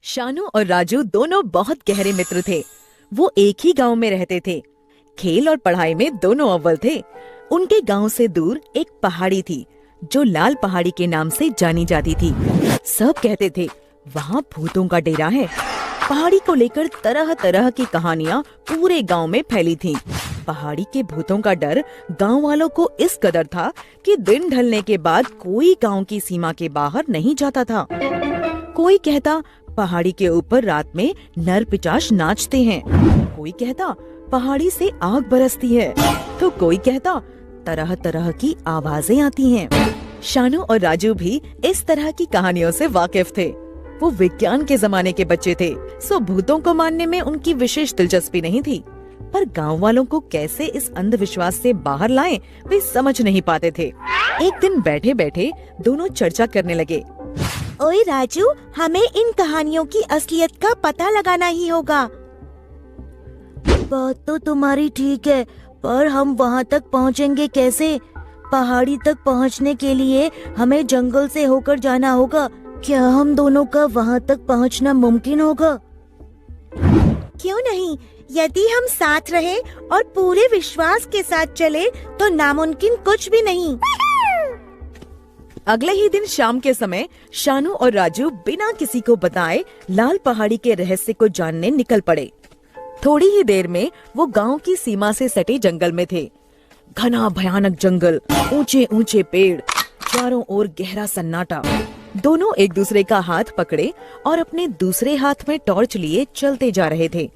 शानू और राजू दोनों बहुत गहरे मित्र थे। वो एक ही गांव में रहते थे। खेल और पढ़ाई में दोनों अव्वल थे। उनके गांव से दूर एक पहाड़ी थी जो लाल पहाड़ी के नाम से जानी जाती थी। सब कहते थे वहाँ भूतों का डेरा है। पहाड़ी को लेकर तरह तरह की कहानियाँ पूरे गांव में फैली थीं। पहाड़ी के भूतों का डर गांव वालों को इस कदर था कि दिन ढलने के बाद कोई गांव की सीमा के बाहर नहीं जाता था। कोई कहता पहाड़ी के ऊपर रात में नर पिशाच नाचते हैं, कोई कहता पहाड़ी से आग बरसती है, तो कोई कहता तरह तरह की आवाजें आती हैं। शानू और राजू भी इस तरह की कहानियों से वाकिफ थे। वो विज्ञान के जमाने के बच्चे थे, सो भूतों को मानने में उनकी विशेष दिलचस्पी नहीं थी। पर गांव वालों को कैसे इस अंधविश्वास से बाहर लाएं, वे समझ नहीं पाते थे। एक दिन बैठे बैठे दोनों चर्चा करने लगे। ओए राजू, हमें इन कहानियों की असलियत का पता लगाना ही होगा। बात तो तुम्हारी ठीक है, पर हम वहाँ तक पहुँचेंगे कैसे? पहाड़ी तक पहुँचने के लिए हमें जंगल से होकर जाना होगा। क्या हम दोनों का वहाँ तक पहुँचना मुमकिन होगा? क्यों नहीं, यदि हम साथ रहे और पूरे विश्वास के साथ चले तो नामुमकिन कुछ भी नहीं। अगले ही दिन शाम के समय शानू और राजू बिना किसी को बताए लाल पहाड़ी के रहस्य को जानने निकल पड़े। थोड़ी ही देर में वो गांव की सीमा से सटे जंगल में थे। घना भयानक जंगल, ऊंचे ऊंचे पेड़, चारों ओर गहरा सन्नाटा। दोनों एक दूसरे का हाथ पकड़े और अपने दूसरे हाथ में टॉर्च लिए चलते जा रहे थे।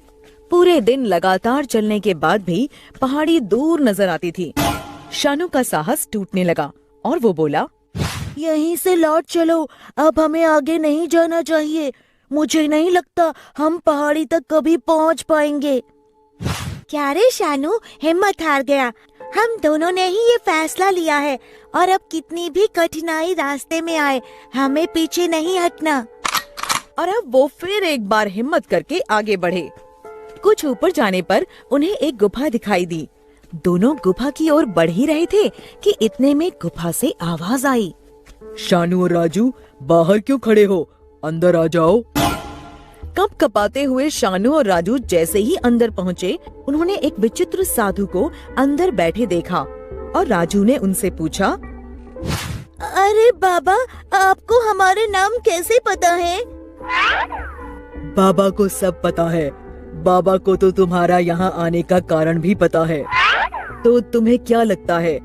पूरे दिन लगातार चलने के बाद भी पहाड़ी दूर नजर आती थी। शानू का साहस टूटने लगा और वो बोला, यहीं से लौट चलो, अब हमें आगे नहीं जाना चाहिए। मुझे नहीं लगता हम पहाड़ी तक कभी पहुंच पाएंगे। क्या रे शानू, हिम्मत हार गया? हम दोनों ने ही ये फैसला लिया है और अब कितनी भी कठिनाई रास्ते में आए, हमें पीछे नहीं हटना। और अब वो फिर एक बार हिम्मत करके आगे बढ़े। कुछ ऊपर जाने पर उन्हें एक गुफा दिखाई दी। दोनों गुफा की ओर बढ़ ही रहे थे कि इतने में गुफा से आवाज आई, शानू और राजू, बाहर क्यों खड़े हो? अंदर आ जाओ। कप कपाते हुए शानू और राजू जैसे ही अंदर पहुँचे, उन्होंने एक विचित्र साधु को अंदर बैठे देखा और राजू ने उनसे पूछा, अरे बाबा, आपको हमारे नाम कैसे पता है? बाबा को सब पता है। बाबा को तो तुम्हारा यहाँ आने का कारण भी पता है। तो तुम्हें क्या लगता है,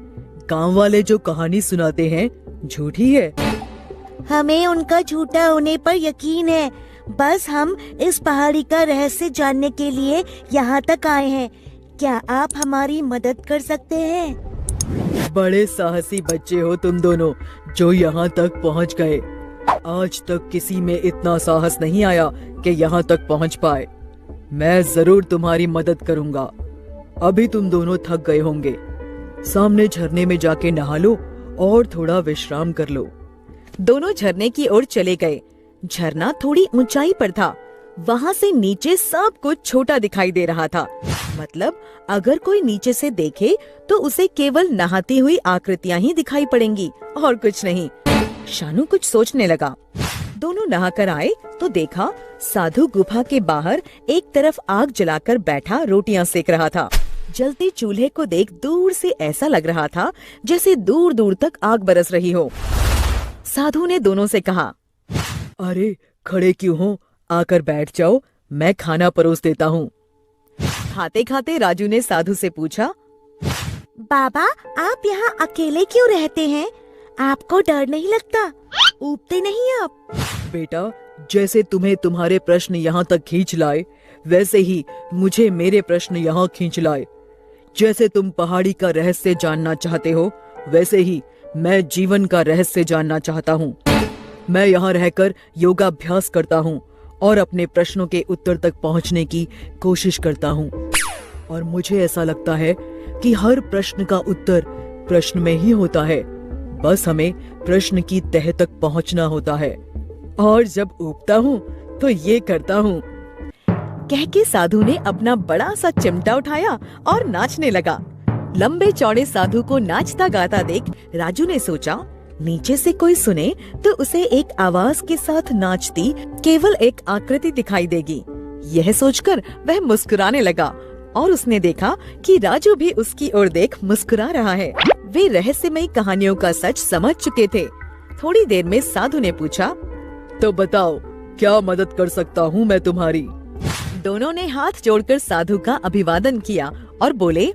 गांव वाले जो कहानी सुनाते हैं झूठी है? हमें उनका झूठा होने पर यकीन है। बस हम इस पहाड़ी का रहस्य जानने के लिए यहाँ तक आए हैं। क्या आप हमारी मदद कर सकते हैं? बड़े साहसी बच्चे हो तुम दोनों, जो यहाँ तक पहुँच गए। आज तक किसी में इतना साहस नहीं आया कि यहाँ तक पहुँच पाए। मैं जरूर तुम्हारी मदद करूँगा। अभी तुम दोनों थक गए होंगे, सामने झरने में जाके नहा लो और थोड़ा विश्राम कर लो। दोनों झरने की ओर चले गए। झरना थोड़ी ऊंचाई पर था। वहाँ से नीचे सब कुछ छोटा दिखाई दे रहा था। मतलब अगर कोई नीचे से देखे तो उसे केवल नहाती हुई आकृतियां ही दिखाई पड़ेंगी और कुछ नहीं। शानू कुछ सोचने लगा। दोनों नहाकर आए तो देखा साधु गुफा के बाहर एक तरफ आग जलाकर बैठा रोटियां सेक रहा था। जलते चूल्हे को देख दूर से ऐसा लग रहा था जैसे दूर दूर तक आग बरस रही हो। साधु ने दोनों से कहा, अरे खड़े क्यों हो? आकर बैठ जाओ, मैं खाना परोस देता हूँ। खाते खाते राजू ने साधु से पूछा, बाबा, आप यहाँ अकेले क्यों रहते हैं? आपको डर नहीं लगता? ऊबते नहीं आप? बेटा, जैसे तुम्हें तुम्हारे प्रश्न यहाँ तक खींच लाए, वैसे ही मुझे मेरे प्रश्न यहाँ खींच लाए। जैसे तुम पहाड़ी का रहस्य जानना चाहते हो, वैसे ही मैं जीवन का रहस्य जानना चाहता हूँ। मैं यहाँ रहकर योगाभ्यास करता हूँ और अपने प्रश्नों के उत्तर तक पहुँचने की कोशिश करता हूँ। और मुझे ऐसा लगता है कि हर प्रश्न का उत्तर प्रश्न में ही होता है। बस हमें प्रश्न की तह तक पहुँचना होता है। और जब ऊबता हूँ तो ये करता हूँ। कह के साधु ने अपना बड़ा सा चिमटा उठाया और नाचने लगा। लंबे चौड़े साधु को नाचता गाता देख राजू ने सोचा, नीचे से कोई सुने तो उसे एक आवाज के साथ नाचती केवल एक आकृति दिखाई देगी। यह सोचकर वह मुस्कुराने लगा और उसने देखा कि राजू भी उसकी ओर देख मुस्कुरा रहा है। वे रहस्यमयी कहानियों का सच समझ चुके थे। थोड़ी देर में साधु ने पूछा, तो बताओ क्या मदद कर सकता हूँ मैं तुम्हारी? दोनों ने हाथ जोड़कर साधु का अभिवादन किया और बोले,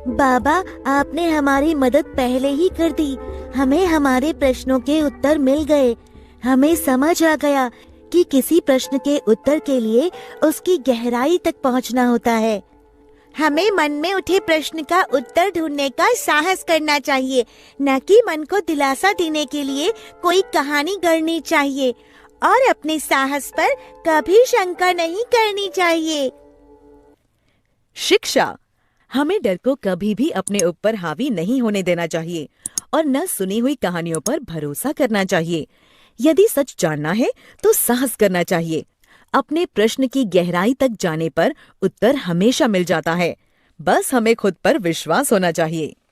बाबा, आपने हमारी मदद पहले ही कर दी। हमें हमारे प्रश्नों के उत्तर मिल गए। हमें समझ आ गया कि किसी प्रश्न के उत्तर के लिए उसकी गहराई तक पहुंचना होता है। हमें मन में उठे प्रश्न का उत्तर ढूंढने का साहस करना चाहिए, न कि मन को दिलासा देने के लिए कोई कहानी गढ़नी चाहिए और अपने साहस पर कभी शंका नहीं करनी चाहिए। शिक्षा। हमें डर को कभी भी अपने ऊपर हावी नहीं होने देना चाहिए और न सुनी हुई कहानियों पर भरोसा करना चाहिए। यदि सच जानना है तो साहस करना चाहिए। अपने प्रश्न की गहराई तक जाने पर उत्तर हमेशा मिल जाता है। बस हमें खुद पर विश्वास होना चाहिए।